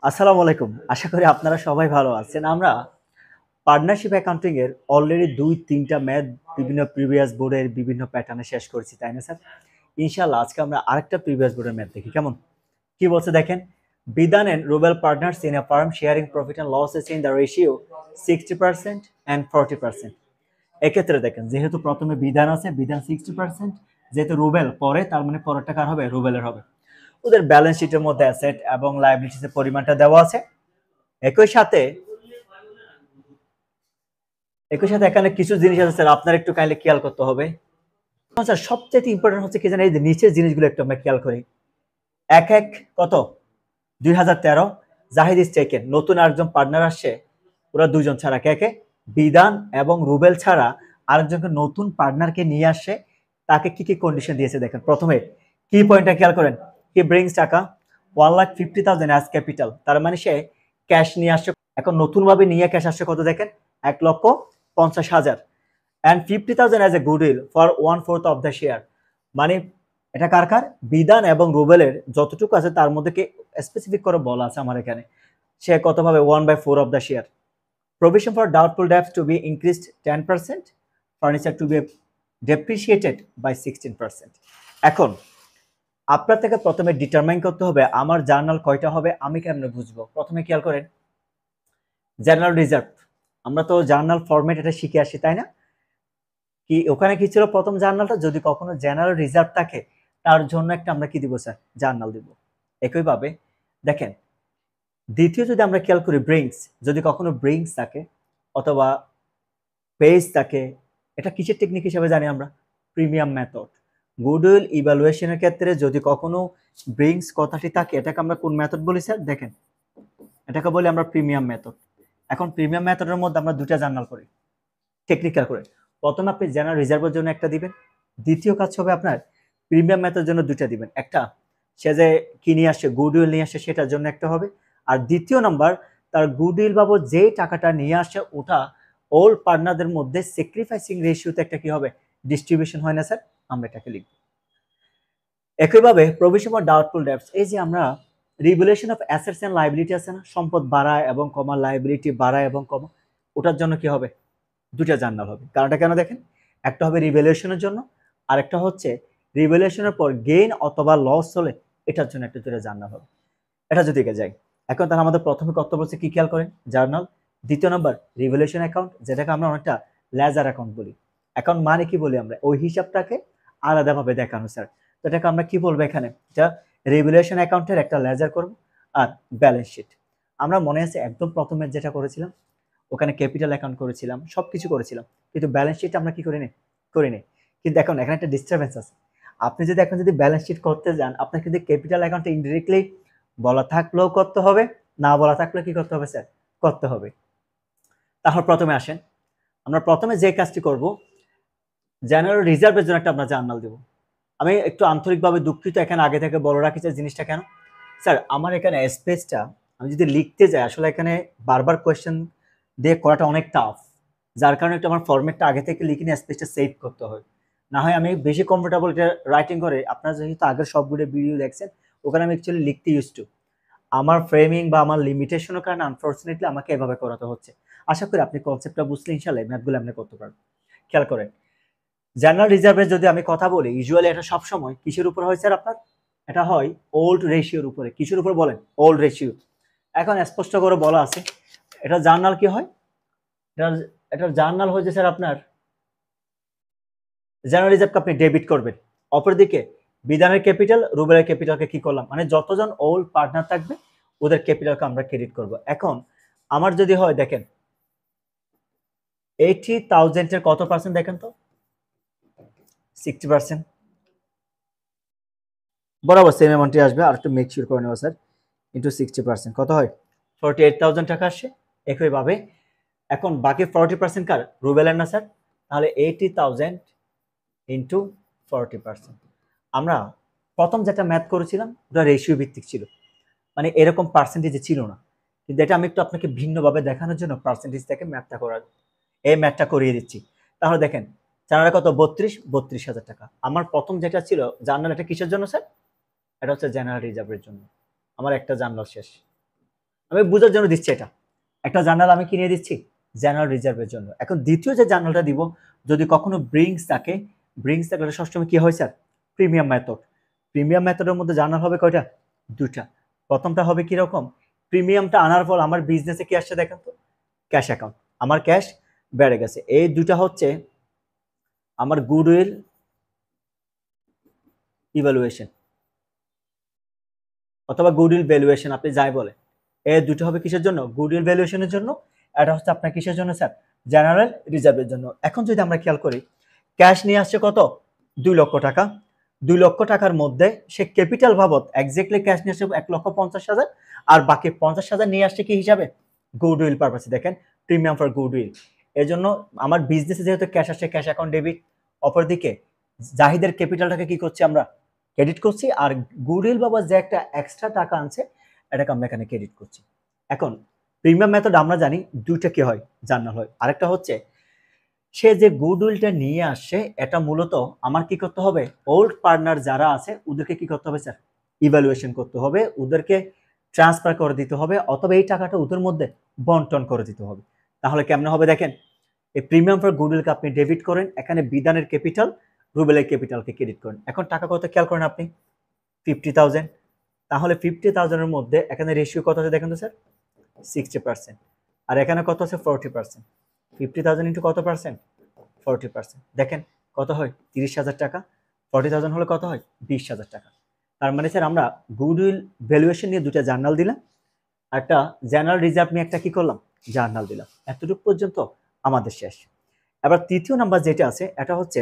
আসসালামু আলাইকুম। আশা করি আপনারা সবাই ভালো আছেন। আমরা পার্টনারশিপ অ্যাকাউন্টিং এর অলরেডি ২-৩টা ম্যাথ বিভিন্ন প্রিভিয়াস বোর্ডের বিভিন্ন প্যাটার্নে শেষ করেছি, তাই না স্যার? ইনশাআল্লাহ আজকে আমরা আরেকটা প্রিভিয়াস বোর্ডের ম্যাথ দেখি। কেমন? কি বলছে দেখেন। Bidhan and Rubel partners in a firm sharing profit and losses in the ratio 60% and 40%। এক্ষেত্রে দেখেন যেহেতু প্রথমে বিধান আছে, বিধান 60%, যেহেতু রুবেল পরে, তার মানে পরেরটা কার হবে? রুবেলের হবে। ওদের ব্যালেন্স শিটের মধ্যে অ্যাসেট এবং লায়াবিলিটিস এর পরিমাণটা দেওয়া আছে। একই সাথে এখানে কিছু জিনিস আছে স্যার, আপনার একটু কাইন্ডলি খেয়াল করতে হবে। স্যার সবচেয়ে ইম্পর্টেন্ট হচ্ছে কি জানেন, এই যে নিচের জিনিসগুলো একটু আমরা খেয়াল করি। এক এক কত 2013 জাহিদ ইস টেকেন, নতুন আরেকজন পার্টনার আসছে, ওরা দুজন ছাড়া কে কে? বিধান এবং রুবেল ছাড়া আরেকজনকে নতুন পার্টনারকে নিয়ে আসে। তাকে কি কি কন্ডিশন দিয়েছে দেখেন। প্রথমে কি পয়েন্টটা খেয়াল করেন। হি ব্রিংস টাকা 1,50,000 অ্যাজ ক্যাপিটাল, তার মানে সে ক্যাশ নিয়ে আসছে। এখন নতুন ভাবে নিয়ে ক্যাশ আসছে কত দেখেন, 1,50,000 and 50,000 as a goodwill for 1/4 of the share। মানে এটা কার কার? বিধান এবং রুবেলের যতটুকু আছে তার মধ্যে কে স্পেসিফিক করে বলা আছে আমার এখানে। সে কত ভাবে? 1/4 of the share। Provision for doubtful debts to be increased 10%, furniture to be depreciated by 16%। এখন আপনার থেকে প্রথমে ডিটারমাইন করতে হবে আমার জার্নাল কয়টা হবে, আমি কেমনে বুঝবো। প্রথমে খেয়াল করেন জেনারেল রিজার্ভ। আমরা তো জার্নাল ফরম্যাট এটা শিখে আসি, তাই না? কি ওখানে কি ছিল প্রথম জার্নালটা? যদি কখনো জেনারেল রিজার্ভ থাকে তার জন্য একটা আমরা কি দিব স্যার? জার্নাল দিব। একইভাবে দেখেন দ্বিতীয় যদি আমরা খেয়াল করি ব্রিংস, যদি কখনো ব্রিংস থাকে অথবা পেজ থাকে, এটা কিসের টেকনিক হিসেবে জানি আমরা? Premium method. গুডউইল ইভ্যালুয়েশনের ক্ষেত্রে যদি কখনো ব্রিংস কথাটি থাকে, এটাকে আমরা কোন মেথড বলি স্যার? দেখেন এটাকে বলি আমরা প্রিমিয়াম মেথড। এখন প্রিমিয়াম মেথডের মধ্যে আমরা দুটা জার্নাল করি টেকনিক্যাল করে। প্রথমে আপনি জেনারেল রিজার্ভের জন্য একটা দিবেন, দ্বিতীয় কাজ হবে আপনার প্রিমিয়াম মেথডের জন্য দুইটা দিবেন। একটা সে যে কি নিয়ে আসছে, গুডউইল নিয়ে আসছে, সেটার জন্য একটা হবে। আর দ্বিতীয় নাম্বার তার গুডউইল বাবদ যে টাকাটা নিয়ে আসে ওটা ওল্ড পার্টনারদের মধ্যে স্যাক্রিফাইসিং রেশিওতে একটা কি হবে? ডিস্ট্রিবিউশন হয় না স্যার? আমরা এটাকে লিখব। একইভাবে প্রভিশন ফর ডাউটফুল ডেবটস, এই যে আমরা revaluation of assets and liability আছে না, সম্পদ বাড়ায় এবং কমা, লায়াবিলিটি বাড়ায় এবং কমা, ওটার জন্য কি হবে? দুটা জার্নাল হবে। কারণটা কেন দেখেন, একটা হবে রিভ্যালুয়েশনের জন্য, আর একটা হচ্ছে রিভ্যালুয়েশনের পর গেইন অথবা লস হলে এটার জন্য একটা দুটা জার্নাল হবে। এটা যদি যাই এখন তাহলে আমাদের প্রথমে কর্তব্য হচ্ছে কি খেয়াল করেন? জার্নাল। দ্বিতীয় নাম্বার রিভ্যালুয়েশন অ্যাকাউন্ট, যেটাকে আমরা অনেকটা লেজার অ্যাকাউন্ট বলি। অ্যাকাউন্ট মানে কি বলি আমরা? ওই হিসাবটাকে আলাদাভাবে দেখানো স্যার। তো এটাকে আমরা কি বলবো এখানে? এটা রিভ্যালুয়েশন অ্যাকাউন্টের একটা লেজার করব। আর ব্যালেন্স শিট আমরা মনে আছে একদম প্রথমে যেটা করেছিলাম, ওখানে ক্যাপিটাল অ্যাকাউন্ট করেছিলাম, সবকিছু করেছিলাম, কিন্তু ব্যালেন্স শিট আমরা কি করিনি। কিন্তু এখন এখানে একটা ডিস্টারবেন্স আছে। আপনি যদি এখন ব্যালেন্স শিট করতে যান, আপনার কিন্তু ক্যাপিটাল অ্যাকাউন্টে ইনডিরেক্টলি বলা থাকলেও করতে হবে, না বলা থাকলেও কি করতে হবে স্যার? করতে হবে। তাহলে প্রথমে আসেন, আমরা প্রথমে যে কাজটি করব, জেনারেল রিজার্ভের জন্য একটা আমরা জার্নাল দেব। আমি একটু আন্তরিকভাবে দুঃখিত, এখানে আগে থেকে বলে রাখি যে জিনিসটা কেন স্যার, আমার এখানে স্পেসটা আমি যদি লিখতে যাই, আসলে এখানে বারবার কোয়েশ্চেন দিয়ে করাটা অনেক টাফ, যার কারণে একটু আমার ফরম্যাটটা আগে থেকে লিখে নিয়ে স্পেসটা সেভ করতে হয়। না হয় আমি বেশি কমফোর্টেবল এটা রাইটিং করে, আপনারা যেহেতু আগের সবগুলো ভিডিও দেখছেন, ওখানে আমি অ্যাকচুয়ালি লিখতে ইউজ টু। আমার ফ্রেমিং বা আমার লিমিটেশনের কারণে আনফরচুনেটলি আমাকে এভাবে করাতে হচ্ছে। আশা করি আপনি কনসেপ্টটা বুঝলে ইনশাআল্লাহ ম্যাথগুলো আপনি করতে পারবেন। খেয়াল করেন জেনারেল রিজার্ভের যদি আমি কথা বলি, ইউজুয়ালি এটা সবসময় কিসের উপর হয় স্যার আপনার? এটা হয় ওল্ড রেশিওর উপরে। কিসের উপর বলেন? Old ratio. এখন স্পষ্ট করে বলা আছে এটা জার্নাল কি হয়, এটার জার্নাল হয়েছে স্যার আপনার জেনারেল রিজার্ভকে আপনি ডেবিট করবেন। অপরদিকে বিধানের ক্যাপিটাল, রুবেলের ক্যাপিটালকে কি করলাম, মানে যতজন ওল্ড পার্টনার থাকবে ওদের ক্যাপিটালকে আমরা ক্রেডিট করব। এখন আমার যদি হয় দেখেন 80,000 এর কত পার্সেন্ট দেখেন তো? 60%। বরাবর সেম অ্যামাউন্টই আসবে, আর একটু মেক শিওর করে নেব স্যার। ইন্টু 60% কত হয়? 48,000 টাকা আসে। একইভাবে এখন বাকি 40% কার? রুবেলের না স্যার? তাহলে 80,000 ইন্টু 40%। আমরা প্রথম যেটা ম্যাথ করেছিলাম ওটা রেশিও ভিত্তিক ছিল, মানে এরকম পার্সেন্টেজে ছিল না। কিন্তু এটা আমি একটু আপনাকে ভিন্নভাবে দেখানোর জন্য পার্সেন্টেজ থেকে এই ম্যাথটা করিয়ে দিচ্ছি। তাহলে দেখেন জার্নালে কত? 32,000 টাকা। আমার প্রথম যেটা ছিল জার্নাল, এটা কিসের জন্য স্যার? এটা হচ্ছে জেনারেল রিজার্ভের জন্য। আমার একটা জার্নাল শেষ। আমি বোঝার জন্য দিচ্ছি এটা। একটা জার্নাল আমি কিনে দিচ্ছি জেনারেল রিজার্ভের জন্য। এখন দ্বিতীয় যে জার্নালটা দিব, যদি কখনো ব্রিংস থাকে, ব্রিংস থাকলে সবসময় কি হয় স্যার? Premium method. প্রিমিয়াম মেথডের মধ্যে জার্নাল হবে কয়টা? দুটা। প্রথমটা হবে কিরকম? প্রিমিয়ামটা আনার পর আমার বিজনেসে কি আসছে দেখেন তো? Cash account. আমার ক্যাশ বেড়ে গেছে। এই দুটা হচ্ছে আমার গুডউইল ইভ্যালুয়েশন অথবা গুডউইল ভ্যালুয়েশন, আপনি যাই বলে। এই দুটো হবে কিসের জন্য? গুডউইল ভ্যালুয়েশনের জন্য। এটা হচ্ছে আপনার কিসের জন্য স্যার? জেনারেল রিজার্ভের জন্য। এখন যদি আমরা খেয়াল করি, ক্যাশ নিয়ে আসছে কত? 2 লক্ষ টাকা। 2 লক্ষ টাকার মধ্যে সে ক্যাপিটাল বাবদ এক্স্যাক্টলি ক্যাশ নিয়ে আসছে 1,50,000, আর বাকি 50,000 নিয়ে আসছে কি হিসাবে? গুডউইল পারপাসে। দেখেন, প্রিমিয়াম ফর গুডউইল। এজন্য আমার বিজনেসে যেহেতু ক্যাশ আসছে, ক্যাশ অ্যাকাউন্ট ডেবিট। অপরদিকে জাহিদের ক্যাপিটালটাকে কি করছি আমরা? ক্রেডিট করছি। আর গুডউইল বাবদ যে একটা এক্সট্রা টাকা আনছে, এটাকে আমরা এখানে ক্রেডিট করছি। এখন প্রিমিয়াম মেথড আমরা জানি দুইটা কি হয়? জার্নাল হয়। আরেকটা হচ্ছে সে যে গুডউইলটা নিয়ে আসছে, এটা মূলত আমার কি করতে হবে? ওল্ড পার্টনার যারা আছে ওদেরকে কি করতে হবে স্যার? ইভ্যালুয়েশন করতে হবে, ওদেরকে ট্রান্সফার করে দিতে হবে, অথবা এই টাকাটা ওদের মধ্যে বন্টন করে দিতে হবে। তাহলে কেমনে হবে দেখেন, এই প্রিমিয়াম ফর গুডউইলকে আপনি ডেবিট করেন, এখানে বিধানের ক্যাপিটাল, রুবেলের ক্যাপিটালকে ক্রেডিট করেন। এখন টাকা কত খেয়াল করেন আপনি? 50,000। তাহলে 50,000 এর মধ্যে এখানে রেশিও কত আছে দেখেন তো স্যার? 60%। আর এখানে কত আছে? 40%। 50,000 ইন্টু কত পার্সেন্ট? 40%। দেখেন কত হয়? 30,000 টাকা। 40,000 হলে কত হয়? 20,000 টাকা। তার মানে স্যার আমরা গুডউইল ভ্যালুয়েশন নিয়ে দুটা জার্নাল দিলাম, একটা জেনারেল রিজার্ভ নিয়ে একটা কি করলাম? জার্নাল দিলাম। এতটুকু পর্যন্ত আমাদের শেষ। এবার তৃতীয় নাম্বার যেটা আছে, এটা হচ্ছে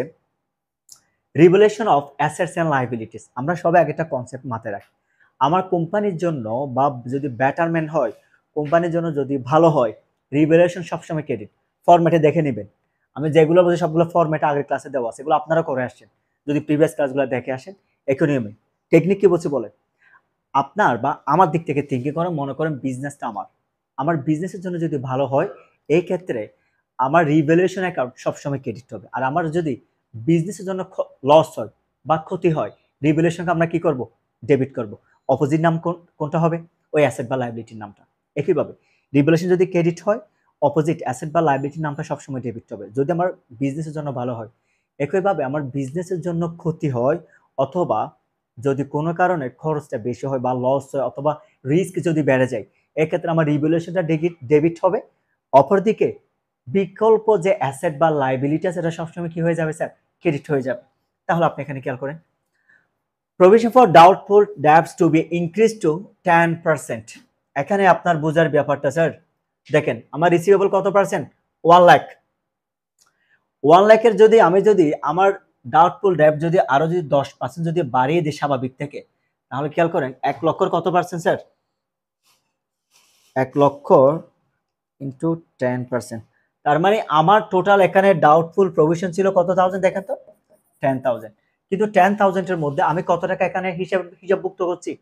revaluation of assets and liabilities. আমরা সবাই আগে একটা কনসেপ্ট মাথায় রাখি, আমার কোম্পানির জন্য বা যদি ব্যাটারমেন্ট হয়, কোম্পানির জন্য যদি ভালো হয়, রিভ্যালুয়েশন সবসময় ক্রেডিট। ফরম্যাটে দেখে নেবেন, আমি যেগুলো বলছি সবগুলো ফরম্যাটে আগের ক্লাসে দেওয়া আছে, এগুলো আপনারা করে আসছেন। যদি প্রিভিয়াস ক্লাসগুলো দেখে আসেন, একই নিয়মে। টেকনিক কি বলছি বলেন? আপনার বা আমার দিক থেকে থিঙ্কিং করেন, মনে করেন বিজনেসটা আমার বিজনেসের জন্য যদি ভালো হয়, এই ক্ষেত্রে আমার রিভ্যালুয়েশন অ্যাকাউন্ট সবসময় ক্রেডিট হবে। আর আমার যদি বিজনেসের জন্য লস হয় বা ক্ষতি হয়, রিভ্যালুয়েশনকে আমরা কি করব? ডেবিট করব। অপোজিট নাম কোনটা হবে? ওই অ্যাসেট বা লায়াবিলিটির নামটা। একইভাবে রিভ্যালুয়েশন যদি ক্রেডিট হয়, অপোজিট অ্যাসেট বা লায়াবিলিটির নামটা সবসময় ডেবিট হবে যদি আমার বিজনেসের জন্য ভালো হয়। একইভাবে আমার বিজনেসের জন্য ক্ষতি হয়, অথবা যদি কোনো কারণে খরচটা বেশি হয় বা লস হয়, অথবা রিস্ক যদি বেড়ে যায়, এক্ষেত্রে আমার রিভ্যালুয়েশনটা ডেবিট হবে। অপরদিকে বিকল্প যে অ্যাসেট বা লায়াবিলিটি আছে, সেটা সবসময় কি হয়ে যাবে স্যার? ক্রেডিট হয়ে যাবে। তাহলে আপনি এখানে খেয়াল করেন, provision for doubtful debts to be increase to 10%। এখানে আপনার বোঝার ব্যাপারটা স্যার, দেখেন আমার রিসিভেবল কত পার্সেন্ট? 1 লাখ। 1 লাখের যদি আমি যদি আমার ডাউটফুল ডেট যদি আরো যদি 10% যদি বাড়িয়ে দিই স্বাভাবিক থেকে, তাহলে খেয়াল করেন 1 লক্ষর কত পার্সেন্ট স্যার? 1 লক্ষ ইন্টু 10%। তার মানে আমার টোটাল এখানে ডাউটফুল প্রভিশন ছিল কত থাউজেন্ড দেখেন তো? 10,000। কিন্তু 10,000 এর মধ্যে আমি কত টাকা এখানে হিসাবভুক্ত করছি?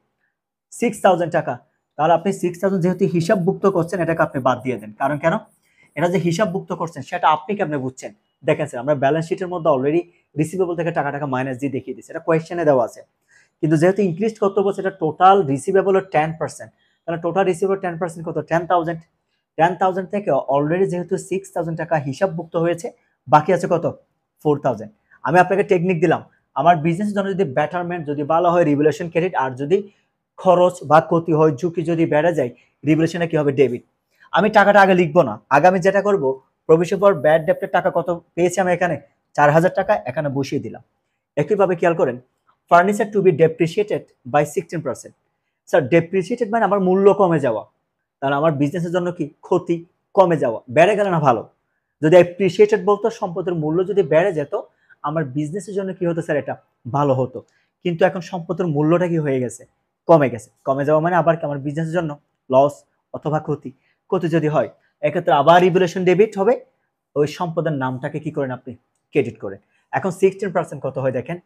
6,000 টাকা। তাহলে আপনি 6,000 যেহেতু হিসাবভুক্ত করছেন, এটাকে আপনি বাদ দিয়ে দেন। কারণ কেন? এটা যে হিসাবভুক্ত করছেন সেটা আপনি কেমনে বুঝছেন? দেখেন স্যার, আমরা ব্যালেন্স শিটের মধ্যে অলরেডি রিসিভেবল থেকে টাকা মাইনাস দিয়ে দেখিয়ে দিচ্ছি, এটা কোয়েশ্চেনে দেওয়া আছে। কিন্তু যেহেতু ইনক্রিজ করতে বলছে, এটা টোটাল রিসিভেবল 10%। তাহলে টোটাল রিসিভেবল 10% কত? 10,000। 10,000 থেকে অলরেডি যেহেতু 6,000 টাকা হিসাবভুক্ত হয়েছে, বাকি আছে কত? 4,000। আমি আপনাকে টেকনিক দিলাম, আমার বিজনেসের জন্য যদি বেটারমেন্ট যদি ভালো হয়, রিভ্যালুয়েশন ক্রেডিট। আর যদি খরচ বা ক্ষতি হয়, ঝুঁকি যদি বেড়ে যায়, রিভ্যালুয়েশনে কি হবে? ডেবিট। আমি টাকাটা আগে লিখবো না, আগে আমি যেটা করবো, প্রভিশন ফর ব্যাড ডেপ্টের টাকা কত পেয়েছি আমি এখানে? 4,000 টাকা এখানে বসিয়ে দিলাম। একইভাবে খেয়াল করেন, furniture to be depreciated by 16%। Sir depreciated মানে আমার মূল্য কমে যাওয়া। তাহলে আমার বিজনেসের জন্য কি? ক্ষতি, কমে যাওয়া। বেড়ে গেলে না ভালো। যদি অ্যাপ্রিসিয়েটেড বলতো, সম্পদের মূল্য যদি বেড়ে যেত, আমার বিজনেসের জন্য কি হতো স্যার? এটা ভালো হতো। কিন্তু এখন সম্পদের মূল্যটা কি হয়ে গেছে? কমে গেছে। কমে যাওয়া মানে আবার কি? আমার বিজনেসের জন্য লস অথবা ক্ষতি। ক্ষতি যদি হয়, এক্ষেত্রে আবার রিভ্যালুয়েশন ডেবিট হবে। ওই সম্পদের নামটাকে কি করেন আপনি? ক্রেডিট করেন। এখন 16% কত হয় দেখেন,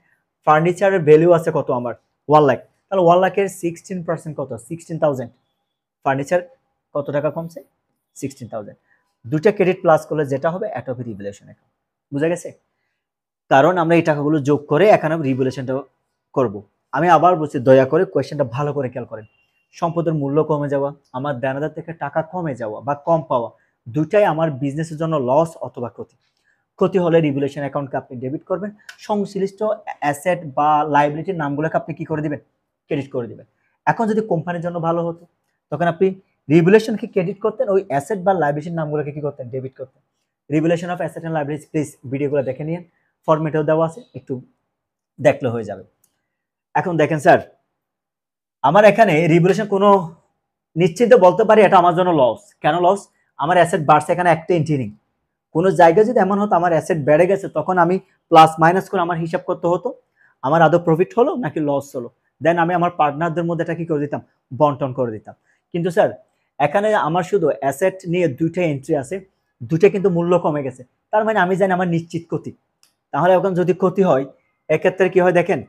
ফার্নিচারের ভ্যালু আছে কত আমার? 1 লাখ। তাহলে 1 লাখের 16% কত? 16,000। ফার্নিচার কত টাকা কমছে? 16,000। দুটা ক্রেডিট প্লাস করলে যেটা হবে, এটা হবে রিভ্যালুয়েশন অ্যাকাউন্ট। বুঝা গেছে? কারণ আমরা এই টাকাগুলো যোগ করে এখানে রিভ্যালুয়েশনটা করব। আমি আবার বলছি, দয়া করে কোয়েশ্চেনটা ভালো করে খেয়াল করেন। সম্পদের মূল্য কমে যাওয়া, আমার দেনাদার থেকে টাকা কমে যাওয়া বা কম পাওয়া, দুটাই আমার বিজনেসের জন্য লস অথবা ক্ষতি। ক্ষতি হলে রিভ্যালুয়েশন অ্যাকাউন্টকে আপনি ডেবিট করবেন, সংশ্লিষ্ট অ্যাসেট বা লাইবিলিটির নামগুলোকে আপনি কি করে দিবেন, ক্রেডিট করে দিবেন। এখন যদি কোম্পানির জন্য ভালো হতো, তখন আপনি রিভ্যালুয়েশনকে ক্রেডিট করতেন, ওই অ্যাসেট বা লাইবিলিটির নামগুলোকে কি করতেন, ডেবিট করতেন। Revaluation of asset and liability please ভিডিওগুলো দেখে নিন, ফরম্যাটেও দেওয়া আছে, একটু দেখলে হয়ে যাবে। এখন দেখেন স্যার, আমার এখানে রিভ্যালুয়েশন কোনো নিশ্চিত বলতে পারি এটা আমার জন্য লস। কেন লস? আমার অ্যাসেট বাড়ছে, এখানে একটা এন্ট্রি নেই। কোনো জায়গায় যদি এমন হতো আমার অ্যাসেট বেড়ে গেছে, তখন আমি প্লাস মাইনাস করে আমার হিসাব করতে হতো, আমার আদৌ প্রফিট হলো নাকি লস হলো, দেন আমি আমার পার্টনারদের মধ্যে এটা কি করে দিতাম, বন্টন করে দিতাম। কিন্তু স্যার এখানে আমার শুধু অ্যাসেট নিয়ে দুইটা এন্ট্রি আছে, দুইটা কিন্তু মূল্য কমে গেছে, তার মানে আমি জানি আমার নিশ্চিত ক্ষতি। তাহলে এখন যদি ক্ষতি হয়, এক্ষেত্রে কি হয় দেখেন,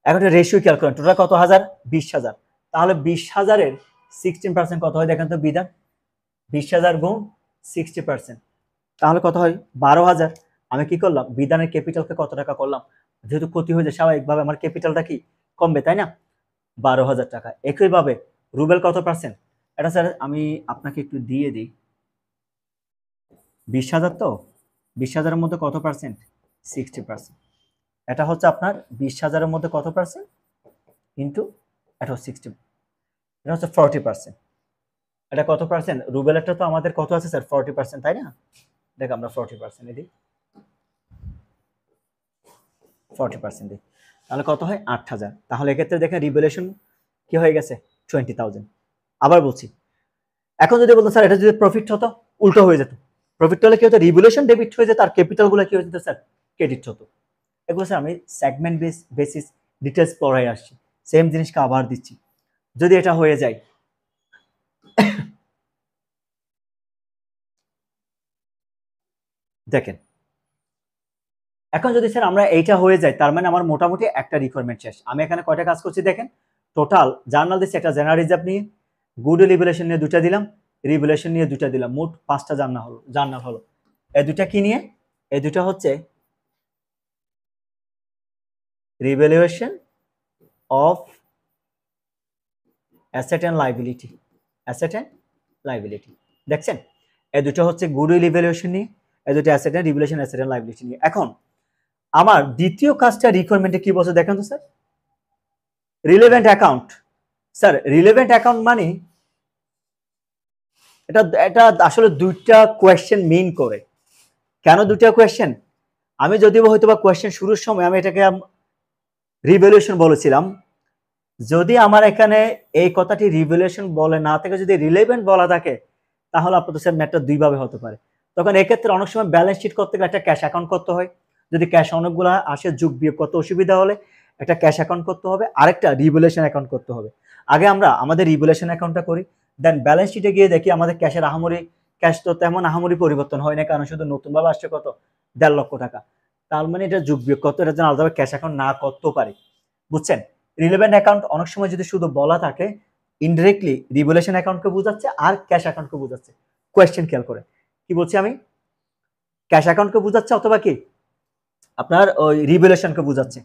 এখন রেশিও খেয়াল করেন, টোটাল কত হাজার, 20,000। তাহলে 20,000-এর 16% কত হয় দেখেন তো বিধান, 20,000 গুণ 60%, তাহলে কত হয়, 12,000। আমি কি করলাম, বিধানের ক্যাপিটালকে কত টাকা করলাম, যেহেতু ক্ষতি হয়ে যায় স্বাভাবিকভাবে আমার ক্যাপিটালটা কি কমবে, তাই না, 12,000 টাকা। একইভাবে রুবেল কত পার্সেন্ট, এটা স্যার আমি আপনাকে একটু দিয়ে দিই, 20,000, তো 20,000-এর মধ্যে কত পার্সেন্ট, 60%। এটা হচ্ছে আপনার 20,000-এর মধ্যে কত পার্সেন্ট ইন্টু এটা 60, এটা হচ্ছে 40%। এটা কত পার্সেন্ট, রুবেলেরটা তো আমাদের কত আছে স্যার, 40%, তাই না। দেখ আমরা 40% দিই, 40% দিই, তাহলে কত হয়, 8,000। তাহলে এক্ষেত্রে দেখেন রিভ্যালুয়েশন কি হয়ে গেছে, 20,000। আবার বলছি, এখন যদি বলতো স্যার এটা যদি প্রফিট হতো, উল্টো হয়ে যেত। প্রফিট হলে কি হতো, রিভ্যালুয়েশন ডেবিট হয়ে যেত, আর ক্যাপিটাল গুলো কি হয়ে যেত স্যার, ক্রেডিট হতো। এগুলো স্যার আমি সেগমেন্ট বেসিস ডিটেলস পড়াই আসছি, সেম জিনিসকে আবার দিচ্ছি। যদি এটা হয়ে যায়, দেখেন এখন যদি স্যার আমরা এইটা হয়ে যায়, তার মানে আমার মোটামুটি একটা রিকোয়ারমেন্ট শেষ। আমি এখানে কয়টা কাজ করছি দেখেন, টোটাল জার্নাল দিচ্ছি, একটা জেনারেল রিজার্ভ নিয়ে, গুড রিভ্যালুয়েশন নিয়ে দুটা দিলাম, রিভ্যালুয়েশন নিয়ে দুটা দিলাম, মোট 5টা জার্নাল হলো। এই দুটা কি নিয়ে, এই দুটা হচ্ছে revaluation of asset and liability, asset and liability, দেখছেন এই দুটো হচ্ছে গুডউইল ইভ্যালুয়েশন নিয়ে, এই দুটো asset and revaluation asset and liability নিয়ে। এখন আমার দ্বিতীয় কাজটা রিকোয়ারমেন্টে কি বলছে দেখেন তো sir, relevant account. Sir relevant account মানে এটা এটা আসলে দুইটা কোয়েশ্চেন মিন করে। কেন দুইটা কোয়েশ্চেন, আমি যদিও হয়তো বা কোয়েশ্চেন শুরুর সময় আমি এটাকে রিভ্যালুয়েশন বলেছিলাম, যদি আমার এখানে এই কথাটি রিভ্যালুয়েশন বলে না থাকে, যদি রিলেভেন্ট বলা থাকে, তাহলে আপনাদের স্যার ম্যাটটা দুইভাবে হতে পারে। তখন এক্ষেত্রে অনেক সময় ব্যালেন্স শিট করতে গেলে একটা ক্যাশ অ্যাকাউন্ট করতে হয়, যদি ক্যাশ অনেকগুলো আসে যোগ বিয়োগ করতে অসুবিধা হলে একটা ক্যাশ অ্যাকাউন্ট করতে হবে, আরেকটা রিভ্যালুয়েশন অ্যাকাউন্ট করতে হবে। আগে আমরা আমাদের রিভ্যালুয়েশন অ্যাকাউন্টটা করি, দেন ব্যালেন্স শিটে গিয়ে দেখি আমাদের ক্যাশের আহামরি, ক্যাশ তো তেমন আহামরি পরিবর্তন হয় না, কারণ শুধু নতুনভাবে আসছে কত, 1.5 লক্ষ টাকা। তার মানে এটা যোগ বিয়োগ করতে, এটা যেন আলাদাভাবে ক্যাশ অ্যাকাউন্ট না করতেও পারি, বুঝছেন। রিলেভেন্ট অ্যাকাউন্ট অনেক সময় যদি শুধু বলা থাকে, ইনডিরেক্টলি রিভ্যালুয়েশন অ্যাকাউন্টকে বোঝাচ্ছে আর ক্যাশ অ্যাকাউন্টকে বোঝাচ্ছে। কোয়েশ্চেন খেয়াল করে কি বলছি আমি, ক্যাশ অ্যাকাউন্টকে বোঝাচ্ছে অথবা কি আপনার ওই রিভ্যালুয়েশনকে বোঝাচ্ছে,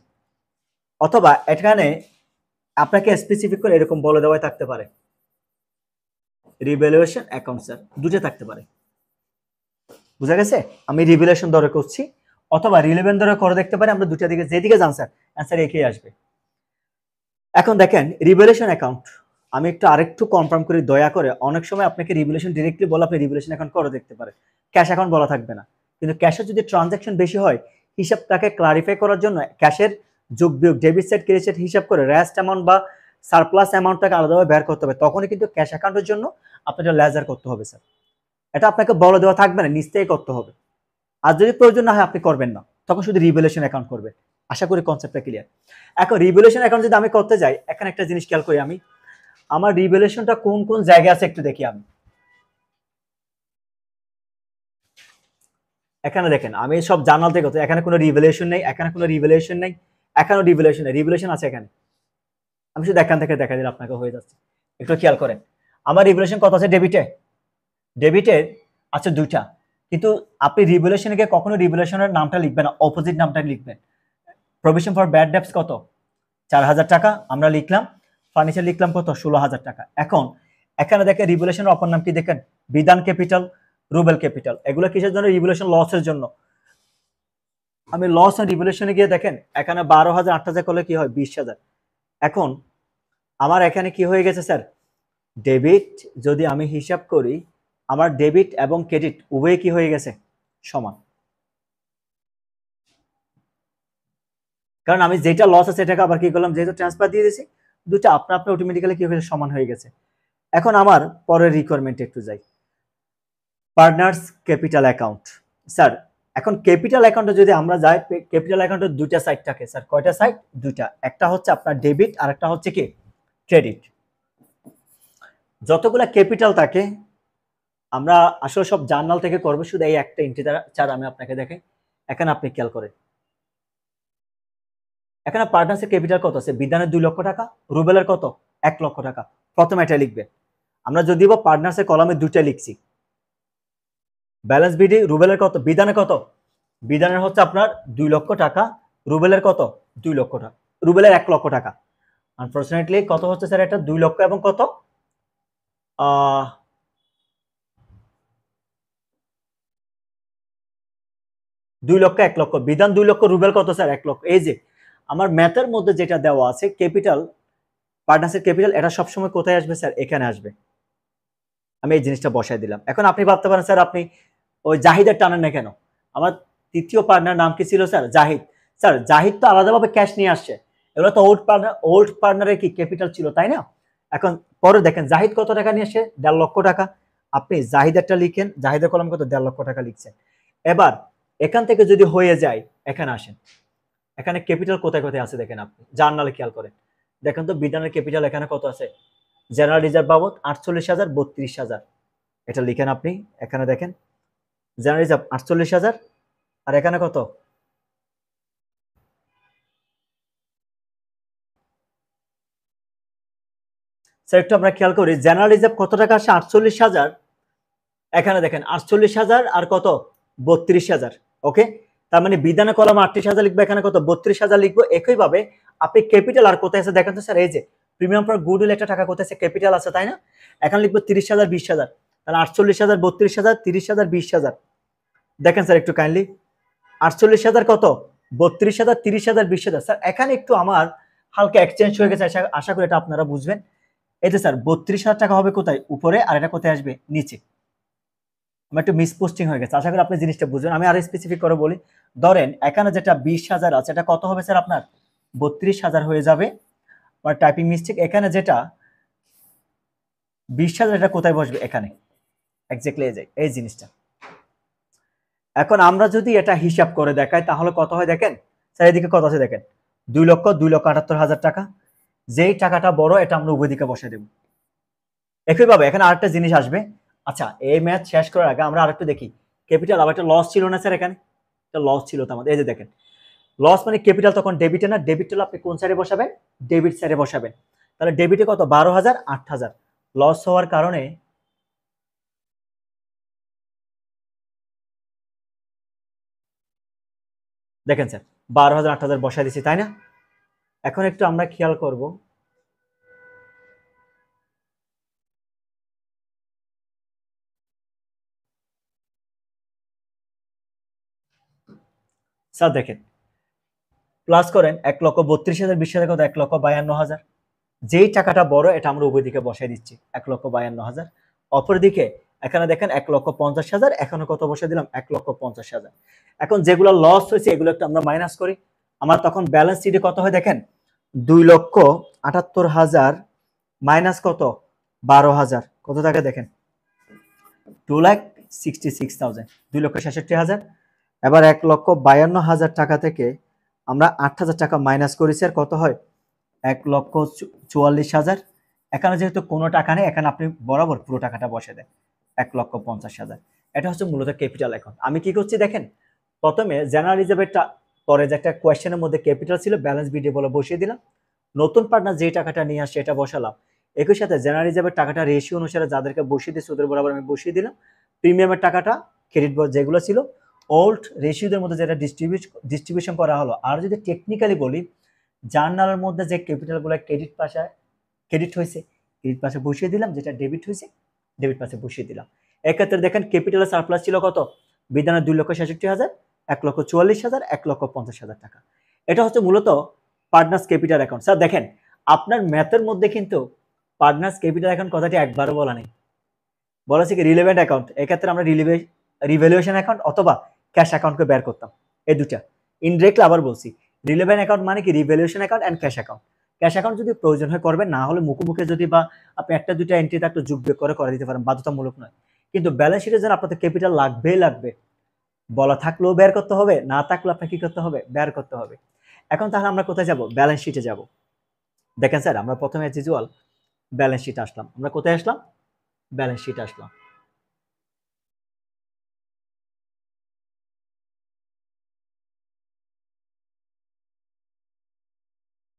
অথবা এখানে আপনাকে স্পেসিফিক করে এরকম বলে দেওয়াই থাকতে পারে, রিভ্যালুয়েশন অ্যাকাউন্ট স্যার, দুটো থাকতে পারে। বুঝা গেছে, আমি রিভ্যালুয়েশন ধরে করছি অথবা রিলেভেন্ট ধরে করে দেখতে পারি, আমরা দুটা দিকে যেদিকে যান স্যার অ্যান্সার একই আসবে। এখন দেখেন রিভ্যালুয়েশন অ্যাকাউন্ট, আমি একটু আরেকটু কনফার্ম করি দয়া করে, অনেক সময় আপনাকে রিভ্যালুয়েশন ডিরেক্টলি বলা, আপনি রিভ্যালুয়েশন অ্যাকাউন্ট করে দেখতে পারে, ক্যাশ অ্যাকাউন্ট বলা থাকবে না। কিন্তু ক্যাশের যদি ট্রানজাকশন বেশি হয়, হিসাবটাকে ক্লারিফাই করার জন্য ক্যাশের যোগ বিয়োগ, ডেবিট সাইড ক্রেডিট সাইড হিসাব করে রেস্ট অ্যামাউন্ট বা সারপ্লাস অ্যামাউন্টটাকে আলাদাভাবে বের করতে হবে, তখনই কিন্তু ক্যাশ অ্যাকাউন্টের জন্য আপনাকে লেজার করতে হবে স্যার। এটা আপনাকে বলে দেওয়া থাকবে না, নিজ থেকেই করতে হবে। আর যদি প্রয়োজন না হয় আপনি করবেন না, তখন শুধু রিভ্যালুয়েশন অ্যাকাউন্ট করবেন। আশা করি কনসেপ্টটা ক্লিয়ার। এখন রিভ্যালুয়েশন অ্যাকাউন্ট যদি আমি করতে যাই, এখানে একটা জিনিস খেয়াল করি, আমি আমার রিভ্যালুয়েশনটা কোন কোন জায়গায় আছে একটু দেখি। আমি এখানে দেখেন, আমি সব জার্নাল থেকে, এখানে কোনো রিভ্যালুয়েশন নেই, এখানে কোনো রিভ্যালুয়েশন নেই, এখানেও রিভ্যালুয়েশন নেই, রিভ্যালুয়েশন আছে এখানে। আমি শুধু এখান থেকে দেখা দিলে আপনাকে হয়ে যাচ্ছে, একটু খেয়াল করেন। আমার রিভ্যালুয়েশন কত আছে ডেবিটে, ডেবিটে আছে দুইটা, কিন্তু আপনি রিভ্যালুয়েশনে গিয়ে কখনো রিভ্যালুয়েশনের নামটা লিখবেন না, অপোজিট নামটা লিখবেন। প্রভিশন ফর ব্যাড ডেবটস কত, 4,000 টাকা আমরা লিখলাম, ফার্নিচার লিখলাম কত 16,000 টাকা। এখন এখানে দেখেন রিভ্যালুয়েশনের অপর নাম কি দেখেন, বিধান ক্যাপিটাল, রুবেল ক্যাপিটাল। এগুলো কিসের জন্য? রিভ্যালুয়েশন লসের জন্য। আমি লস এন্ড রিভ্যালুয়েশনে গিয়ে দেখেন এখানে 12,000 8,000 করলে কি হয় 20,000। এখন আমার এখানে কি হয়ে গেছে স্যার, ডেবিট যদি আমি হিসাব করি আমার ডেবিট এবং ক্রেডিট উভয়ে কি হয়ে গেছে সমান, কারণ আমি যেটা লস আছে সেটাকে আবার কি করলাম, যেহেতু ট্রান্সফার দিয়ে দিয়েছি, দুটো আপনা আপনি অটোমেটিক্যালি কি হয়ে সমান হয়ে গেছে। এখন আমার পরের রিকোয়ারমেন্ট একটু যাই, পার্টনার্স ক্যাপিটাল অ্যাকাউন্ট। স্যার এখন ক্যাপিটাল অ্যাকাউন্টে যদি আমরা যাই, ক্যাপিটাল অ্যাকাউন্টের দুইটা সাইড থাকে স্যার। কয়টা সাইড? দুইটা। একটা হচ্ছে আপনার ডেবিট আর একটা হচ্ছে কি ক্রেডিট। যতগুলা ক্যাপিটাল থাকে আমরা আসলে সব জার্নাল থেকে করবো, শুধু এই একটা এন্ট্রি চার আমি আপনাকে দেখাই। এখানে আপনি খেয়াল করেন, এখানে পার্টনার্সের ক্যাপিটাল কত আছে? বিধানের 2 লক্ষ টাকা, রুবেলের কত 1 লক্ষ টাকা। প্রথমে এটা লিখবে, আমরা যদিও পার্টনার্সের কলামে দুইটা লিখছি, ব্যালেন্স বিডি রুবেলের কত, বিধানের কত, বিধানের হচ্ছে আপনার 2 লক্ষ টাকা, রুবেলের কত 2 লক্ষ টাকা, রুবেলের 1 লক্ষ টাকা। আনফরচুনেটলি কত হচ্ছে স্যার, এটা 2 লক্ষ এবং কত 2 লক্ষ 1 লক্ষ, বিধান 2 লক্ষ, রুবেল কত স্যার 1 লক্ষ। এই যে আমার ম্যাথের মধ্যে যেটা দেওয়া আছে ক্যাপিটাল, পার্টনার্সের ক্যাপিটাল, এটা সবসময় কোথায় আসবে স্যার? এখানে আসবে। আমি এই জিনিসটা বসাই দিলাম। এখন আপনি ভাবতে পারেন স্যার আপনি ওই জাহিদের টানেন না কেন? আমার তৃতীয় পার্টনার নাম কি ছিল স্যার? জাহিদ। স্যার জাহিদ তো আলাদাভাবে ক্যাশ নিয়ে আসছে, এগুলো তো ওল্ড পার্টনারের কি ক্যাপিটাল ছিল, তাই না? এখন পরে দেখেন জাহিদ কত টাকা নিয়ে আসে, 1.5 লক্ষ টাকা। আপনি জাহিদেরটা লিখেন, জাহিদের কলম কত 1.5 লক্ষ টাকা লিখছেন। এবার এখান থেকে যদি হয়ে যায়, এখানে আসেন, এখানে ক্যাপিটাল কোথায় কোথায় আছে দেখেন, আপনি জার্নালে খেয়াল করেন, দেখেন তো বিধানের ক্যাপিটাল এখানে কত আছে, জেনারেল রিজার্ভ বাবদ 48,000, 32,000, এটা লিখেন আপনি। এখানে দেখেন জেনারেল রিজার্ভ 48,000, আর এখানে কত, স্যার একটু আমরা খেয়াল করি, জেনারেল রিজার্ভ কত টাকা আসে 48,000, এখানে দেখেন 48,000 আর কত 32,000। ওকে, তার মানে বিধানে কলম 38,000 লিখবো, এখানে কত 32,000 লিখবো। একইভাবে আপনি ক্যাপিটাল আর কোথায় আছে দেখেন তো স্যার, এই যে প্রিমিয়াম ফর গুডউইল একটা টাকা কোথায় আছে, ক্যাপিটাল আছে তাই না? এখানে লিখবো 30,000, 20,000, তাহলে 48,000, 32,000, 30,000, 20,000। দেখেন স্যার একটু কাইন্ডলি 48,000 কত 32,000, 30,000, 20,000। স্যার এখানে একটু আমার হালকা এক্সচেঞ্জ হয়ে গেছে, আশা করি এটা আপনারা বুঝবেন। এতে স্যার 32,000 টাকা হবে কোথায়, উপরে, আর এটা কোথায় আসবে, নিচে। আমার একটু মিসপোস্টিং হয়ে গেছে, আশা করি আপনি জিনিসটা বুঝবেন। আমি আরো স্পেসিফিক করে বলি, ধরেন এখানে যেটা 20,000 আছে এটা কত হবে স্যার, আপনার 32,000 হয়ে যাবে। আমার টাইপিং মিস্টেক, এখানে যেটা 20,000 এটা কোথায় বসবে, এখানে এক্স্যাক্টলি এই জিনিসটা। এখন আমরা যদি এটা হিসাব করে দেখাই তাহলে কত হয় দেখেন স্যার, এদিকে কত আছে দেখেন, 2,78,000 টাকা। যেই টাকাটা বড় এটা আমরা উভয় দিকে বসে দেব। একইভাবে এখানে আরেকটা জিনিস আসবে। আচ্ছা এই ম্যাথ শেষ করার আগে আমরা আরেকটু দেখি, ক্যাপিটাল আবার একটা লস ছিল না স্যার, এখানে একটা লস ছিল তো আমাদের। এই যে দেখেন লস মানে ক্যাপিটাল তখন ডেবিটে না, ডেবিট হলে আপনি কোন সাইডে বসাবেন, ডেবিট সাইডে বসাবেন। তাহলে ডেবিটে কত 12,000, 8,000 লস হওয়ার কারণে দেখেন স্যার 12,000, 8,000 বসাই দিচ্ছি তাই না? এখন একটু আমরা খেয়াল করব, স্যার দেখেন প্লাস করেন 1,32,000, 20,000 কত 1,52,000। যেই টাকাটা বড় এটা আমরা উভয় দিকে বসাই দিচ্ছি 1,52,000। অপরদিকে এখানে দেখেন 1,50,000, এখানে কত বসাই দিলাম 1,50,000। এখন যেগুলো লস হয়েছে এগুলো একটু আমরা মাইনাস করি, আমার তখন ব্যালেন্স শিটে কত হয় দেখেন 2,78,000 মাইনাস কত 12,000, কত টাকা দেখেন 2,66,000, 2,66,000। এবার 1,52,000 টাকা থেকে আমরা 8,000 টাকা মাইনাস করেছি, আর কত হয় 1,44,000। এখানে যেহেতু কোনো টাকা নেই, এখানে আপনি বরাবর পুরো টাকাটা বসে দেন 1,50,000। এটা হচ্ছে মূলত ক্যাপিটাল অ্যাকাউন্ট। আমি কি করছি দেখেন, প্রথমে জেনারেল রিজার্ভের পরে যে একটা কোয়েশ্চেনের মধ্যে ক্যাপিটাল ছিল, ব্যালেন্স বিডি বলে বসিয়ে দিলাম। নতুন পার্টনার যে টাকাটা নিয়ে আসছে এটা বসালাম। একই সাথে জেনারেল রিজার্ভের টাকাটা রেশিও অনুসারে যাদেরকে বসিয়ে দিচ্ছি ওদের বরাবর আমি বসিয়ে দিলাম। প্রিমিয়ামের টাকাটা ক্রেডিট বোর্ড যেগুলো ছিল ওল্ড রেশিওদের মধ্যে যেটা ডিস্ট্রিবিউশন করা হলো। আর যদি টেকনিক্যালি বলি, জার্নালের মধ্যে যে ক্যাপিটালগুলো ক্রেডিট পাশে ক্রেডিট হয়েছে, ক্রেডিট পাশে বসিয়ে দিলাম, যেটা ডেবিট হয়েছে ডেবিট পাশে বসিয়ে দিলাম। এক্ষেত্রে দেখেন ক্যাপিটালের সারপ্লাস ছিল কত, বিধানের 2,66,000, 1,44,000, 1,50,000 টাকা। এটা হচ্ছে মূলত পার্টনার্স ক্যাপিটাল অ্যাকাউন্ট। স্যার দেখেন আপনার ম্যাথের মধ্যে কিন্তু পার্টনার্স ক্যাপিটাল অ্যাকাউন্ট কথাটি একবারও বলা নেই, বলা হচ্ছে কি রিলেভেন্ট অ্যাকাউন্ট। এক্ষেত্রে আমরা রিভ্যালুয়েশন অ্যাকাউন্ট অথবা ক্যাশ অ্যাকাউন্টকে বের করতাম, এই দুটা। ইনডিরেক্টলি আবার বলছি, রিলেভেন্ট অ্যাকাউন্ট মানে কি revaluation account and cash account. Cash account যদি প্রয়োজন হয় করবেন, না হলে মুখে যদি বা আপনি একটা দুইটা এন্ট্রি থাকলে যোগ বিয়োগ করে দিতে পারেন, বাধ্যতামূলক নয়। কিন্তু ব্যালেন্স শিটের জন্য আপনাদের ক্যাপিটাল লাগবেই লাগবে, বলা থাকলেও বের করতে হবে, না থাকলেও আপনাকে কি করতে হবে, বের করতে হবে। এখন তাহলে আমরা কোথায় যাব, ব্যালেন্স শিটে যাব। দেখেন স্যার আমরা প্রথমে অ্যাজ ইউজুয়াল ব্যালেন্স শিট আসলাম, আমরা কোথায় আসলাম, ব্যালেন্স শিট আসলাম।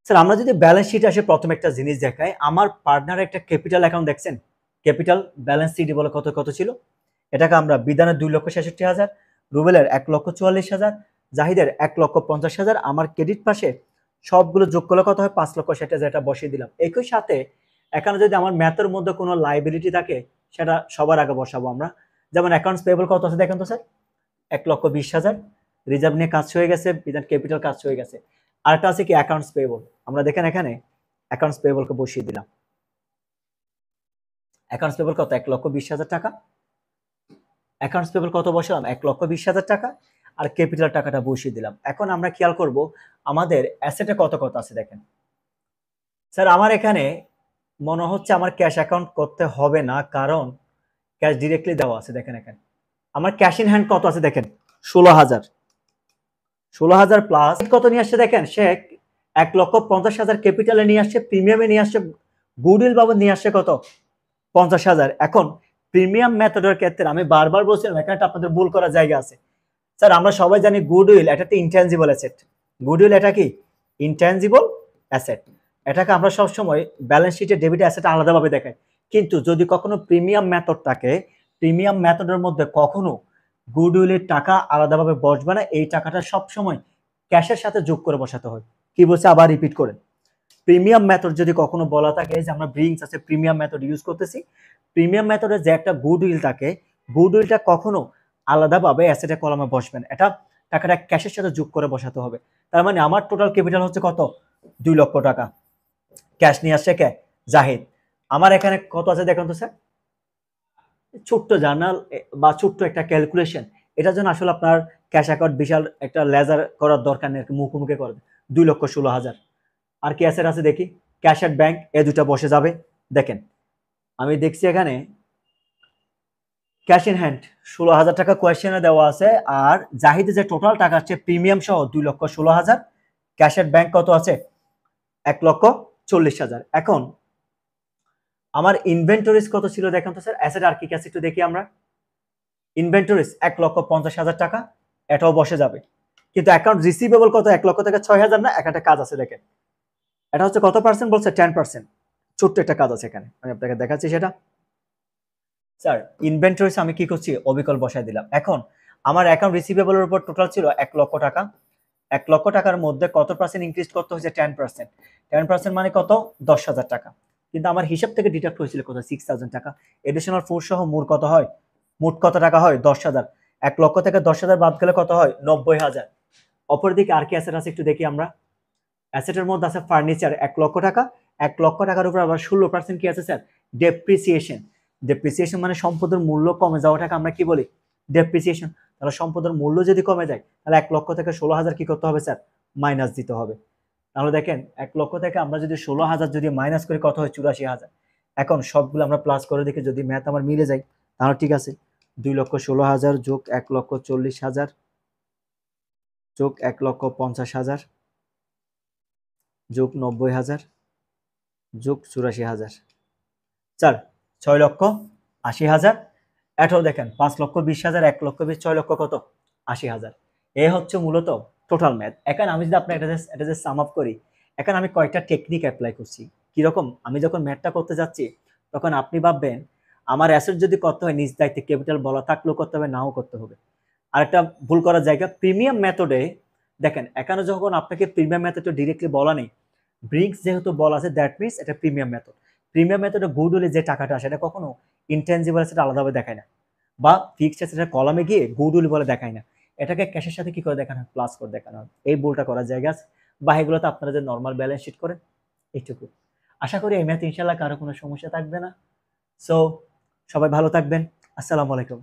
স্যার আমরা যদি ব্যালেন্স শিট আসে প্রথমে একটা জিনিস দেখাই, আমার পার্টনার একটা ক্যাপিটাল অ্যাকাউন্ট দেখছেন, ক্যাপিটাল ব্যালেন্স শিট বলে কত কত ছিল। এটাকে আমরা বিধানের 2,66,000, রুবেলের 1,44,000, জাহিদের 1,50,000, আমার ক্রেডিট পাশে সবগুলো যোগ করলে কত হয় 5,60,000, এটা বসিয়ে দিলাম। একই সাথে এখানে যদি আমার ম্যাথের মধ্যে কোনো লাইবিলিটি থাকে সেটা সবার আগে বসাবো আমরা। যেমন অ্যাকাউন্টস পেয়েবল কত আছে দেখেন তো স্যার, 1,20,000, রিজার্ভ নিয়ে কাজ হয়ে গেছে, বিধান ক্যাপিটাল কাজ হয়ে গেছে। আরেকটা আছে কি অ্যাকাউন্টস পেয়েবল, আমরা দেখেন এখানে অ্যাকাউন্টস পেয়েবলকে বসিয়ে দিলাম। অ্যাকাউন্টস পেয়েবল কত, 1,20,000 টাকা। অ্যাকাউন্টস পেয়েবল কত বসালাম, 1,20,000 টাকা, আর ক্যাপিটাল টাকাটা বসিয়ে দিলাম। এখন আমরা খেয়াল করব আমাদের অ্যাসেটে কত কত আছে দেখেন। স্যার আমার এখানে মনে হচ্ছে আমার ক্যাশ অ্যাকাউন্ট করতে হবে না, কারণ ক্যাশ ডিরেক্টলি দেওয়া আছে। দেখেন এখানে আমার ক্যাশ ইন হ্যান্ড কত আছে দেখেন, 16,000। 16,000 প্লাস কত নিয়ে আসছে দেখেন, সে 1,50,000 ক্যাপিটালে নিয়ে আসছে, প্রিমিয়ামে নিয়ে আসছে, গুডউইল বাবদ নিয়ে আসছে কত, 50,000। এখন প্রিমিয়াম মেথডের ক্ষেত্রে আমি বারবার বলছিলাম এখানে আপনাদের ভুল করার জায়গা আছে। স্যার আমরা সবাই জানি গুডউইল এটা তো ইনট্যানজিবল অ্যাসেট, গুডউইল এটা কি ইনট্যানজিবল অ্যাসেট, এটাকে আমরা সবসময় ব্যালেন্স শিটে ডেবিট অ্যাসেট আলাদাভাবে দেখাই। কিন্তু যদি কখনো প্রিমিয়াম মেথড থাকে, প্রিমিয়াম মেথডের মধ্যে কখনো গুডউইলের টাকা আলাদাভাবে বসবে না, এই টাকাটা সবসময় ক্যাশের সাথে যোগ করে বসাতে হয়। কি বলছে আবার রিপিট করেন, প্রিমিয়াম মেথড যদি কখনো বলা থাকে যে আমরা ব্রিংস আছে প্রিমিয়াম মেথড ইউজ করতেছি, প্রিমিয়াম মেথডে যে একটা গুডউইল থাকে, গুডউইলটা কখনো আলাদাভাবে অ্যাসেটের কলামে বসবে না, এটা টাকাটা ক্যাশের সাথে যোগ করে বসাতে হবে। তার মানে আমার টোটাল ক্যাপিটাল হচ্ছে কত, 2 লক্ষ টাকা। ক্যাশ নিয়ে আসছে কে, জাহিদ। আমার এখানে কত আছে দেখুন তো স্যার, ছোট্ট জার্নাল বা ছোট্ট একটা ক্যালকুলেশন, এটার জন্য আসলে আপনার ক্যাশ অ্যাকাউন্ট বিশাল একটা লেজার করার দরকার নেই, মুখোমুখি করবে। 2,16,000। আর কি অ্যাসেট আছে দেখি, ক্যাশ এট ব্যাংক, এ দুটা বসে যাবে। দেখেন আমি দেখছি এখানে ক্যাশ ইন হ্যান্ড 16,000 টাকা কোয়েশ্চেনে দেওয়া আছে, আর জাহিদে যে টোটাল টাকা আছে প্রিমিয়াম সহ 2,16,000, ক্যাশ এট ব্যাংক কত আছে 1,40,000। এখন আমার ইনভেন্টরিজ কত ছিল দেখেন তো স্যার, অ্যাসেট আর কি কি আছে একটু দেখি আমরা। ইনভেন্টরিজ 1,50,000 টাকা, এটাও বসে যাবে। কিন্তু অ্যাকাউন্ট রিসিভেবল কত, 1 লক্ষ থেকে 6,000 না, একটা কাজ আছে দেখেন, এটা হচ্ছে কত পার্সেন্ট বলছে, 10%। ছোট্ট একটা কাজ আছে এখানে, আমি আপনাকে দেখাচ্ছি সেটা। স্যার ইনভেন্টরিজ আমি কি করছি, অবিকল বসায় দিলাম। এখন আমার অ্যাকাউন্ট রিসিভেবলের উপর টোটাল ছিল 1 লক্ষ টাকা, 1 লক্ষ টাকার মধ্যে কত পার্সেন্ট ইনক্রিজ করতে হয়েছে, 10%। 10% মানে কত, 10,000 টাকা। কিন্তু আমার হিসাব থেকে ডিডাক্ট হয়েছিল কত, 6,000 টাকা। এডিশনাল ফোর্স সহ মোট কত হয়, মোট কত টাকা হয়, 10,000। 1 লক্ষ থেকে 10,000 বাদ গেলে কত হয়, 90,000। অপরদিকে আর কি অ্যাসেট আছে একটু দেখি আমরা। অ্যাসেটের মধ্যে আছে ফার্নিচার 1 লক্ষ টাকা, 1 লক্ষ টাকার উপর আবার 16% কি আছে স্যার, ডেপ্রিসিয়েশন। ডেপ্রিসিয়েশন মানে সম্পদের মূল্য কমে যাওয়াটাকে আমরা কি বলি, ডেপ্রিসিয়েশন। তাহলে সম্পদের মূল্য যদি কমে যায় তাহলে 1 লক্ষ থেকে 16,000 কি করতে হবে স্যার, মাইনাস দিতে হবে। তাহলে দেখেন 1 লক্ষ থেকে আমরা যদি 16,000 যদি মাইনাস করি কত হয়, 84,000। এখন সবগুলো আমরা প্লাস করে দেখি, যদি ম্যাথ আমার মিলে যায় তাহলে ঠিক আছে। 2,16,000 যোগ 1,40,000 যোগ 1,50,000 যোগ 90,000 যোগ 84,000, স্যার 6,80,000। এটাও দেখেন 5,20,000, 1,20,000, 6 লক্ষ কত, 80,000। এ হচ্ছে মূলত টোটাল ম্যাথ। এখন আমি যদি আপনার এটা যে সাম আপ করি, এখন আমি কয়েকটা টেকনিক অ্যাপ্লাই করছি। কিরকম, আমি যখন ম্যাথটা করতে যাচ্ছি তখন আপনি ভাববেন আমার অ্যাসেট যদি করতে হয় নিজ দায়িত্বে, ক্যাপিটাল বলা থাকলেও করতে হবে, নাও করতে হবে। আর একটা ভুল করার জায়গা, প্রিমিয়াম মেথডে দেখেন এখানে যখন আপনাকে প্রিমিয়াম মেথডে ডিরেক্টলি বলা নেই, ব্রিক্স যেহেতু বলা আছে দ্যাট মিনস এটা প্রিমিয়াম মেথড। প্রিমিয়াম মেথডে গুড উইলে যে টাকাটা আসে এটা কখনো ইনটেনজিবল অ্যাসেট আলাদাভাবে দেখায় না, বা ফিক্সড অ্যাসেটের কলামে গিয়ে গুড উইল বলে দেখায় না, এটাকে ক্যাশের সাথে কি করে দেখানো হয়, প্লাস করে দেখানো হয়। এই ভুলটা করার জায়গা আছে। বা এগুলোতে আপনারা যে নর্মাল ব্যালেন্স শিট করেন এইটুকু। আশা করি এই ম্যাথ ইনশাল্লাহ কারো কোনো সমস্যা থাকবে না। সো সবাই ভালো থাকবেন। আসসালামু আলাইকুম।